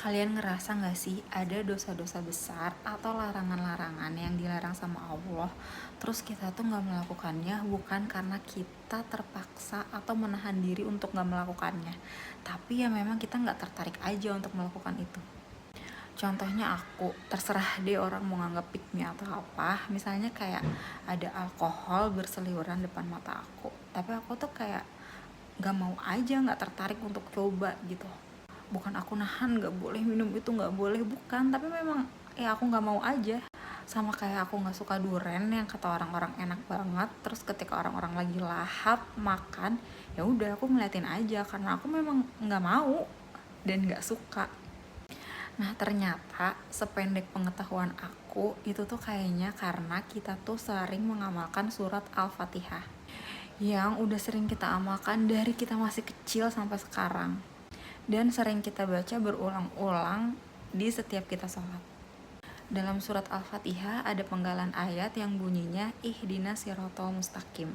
Kalian ngerasa gak sih ada dosa-dosa besar atau larangan-larangan yang dilarang sama Allah, terus kita tuh gak melakukannya bukan karena kita terpaksa atau menahan diri untuk gak melakukannya, tapi ya memang kita gak tertarik aja untuk melakukan itu. Contohnya aku, terserah deh orang mau nganggap pick me atau apa, misalnya kayak ada alkohol berseliweran depan mata aku, tapi aku tuh kayak gak mau aja, gak tertarik untuk coba gitu. Bukan aku nahan gak boleh minum itu, gak boleh, bukan, tapi memang ya aku gak mau aja. Sama kayak aku gak suka durian yang kata orang-orang enak banget, terus ketika orang-orang lagi lahap makan, ya udah aku ngeliatin aja karena aku memang gak mau dan gak suka. Nah ternyata sependek pengetahuan aku itu tuh kayaknya karena kita tuh sering mengamalkan surat Al-Fatihah yang udah sering kita amalkan dari kita masih kecil sampai sekarang, dan sering kita baca berulang-ulang di setiap kita sholat. Dalam surat Al-Fatihah ada penggalan ayat yang bunyinya ihdinas siratal mustaqim,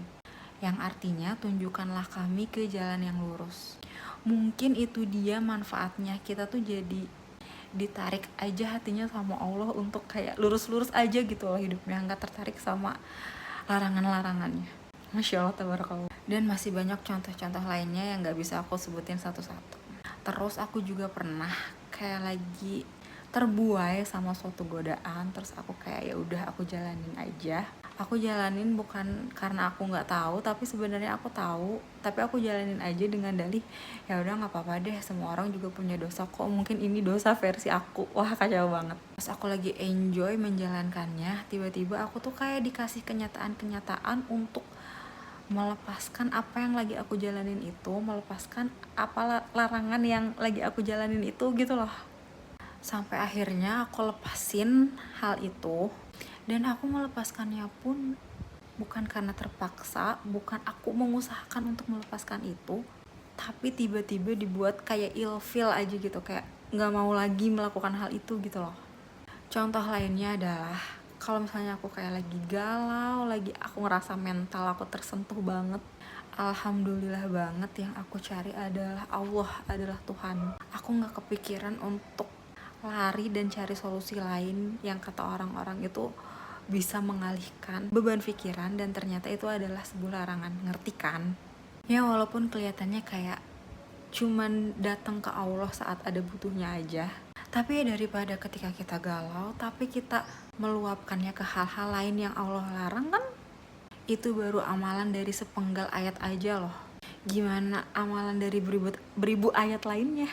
yang artinya tunjukkanlah kami ke jalan yang lurus. Mungkin itu dia manfaatnya, kita tuh jadi ditarik aja hatinya sama Allah untuk kayak lurus-lurus aja gitu loh hidupnya, gak tertarik sama larangan-larangannya. Masya Allah, tabarakallah. Dan masih banyak contoh-contoh lainnya yang gak bisa aku sebutin satu-satu. Terus aku juga pernah kayak lagi terbuai sama suatu godaan, terus aku kayak ya udah aku jalanin aja. Aku jalanin bukan karena aku nggak tahu, tapi sebenarnya aku tahu, tapi aku jalanin aja dengan dalih ya udah nggak apa-apa deh, semua orang juga punya dosa kok, mungkin ini dosa versi aku. Wah kacau banget. Pas aku lagi enjoy menjalankannya, tiba-tiba aku tuh kayak dikasih kenyataan-kenyataan untuk melepaskan apa yang lagi aku jalanin itu, melepaskan apa larangan yang lagi aku jalanin itu gitu loh. Sampai akhirnya aku lepasin hal itu, dan aku melepaskannya pun bukan karena terpaksa, bukan aku mengusahakan untuk melepaskan itu, tapi tiba-tiba dibuat kayak ilfeel aja gitu, kayak gak mau lagi melakukan hal itu gitu loh. Contoh lainnya adalah kalau misalnya aku kayak lagi galau, lagi aku ngerasa mental aku tersentuh banget, alhamdulillah banget yang aku cari adalah Allah, adalah Tuhan. Aku gak kepikiran untuk lari dan cari solusi lain yang kata orang-orang itu bisa mengalihkan beban pikiran, dan ternyata itu adalah sebuah larangan, ngerti kan? Ya walaupun kelihatannya kayak cuman datang ke Allah saat ada butuhnya aja, tapi ya daripada ketika kita galau tapi kita meluapkannya ke hal-hal lain yang Allah larang, kan itu baru amalan dari sepenggal ayat aja loh. Gimana amalan dari beribu ayat lainnya?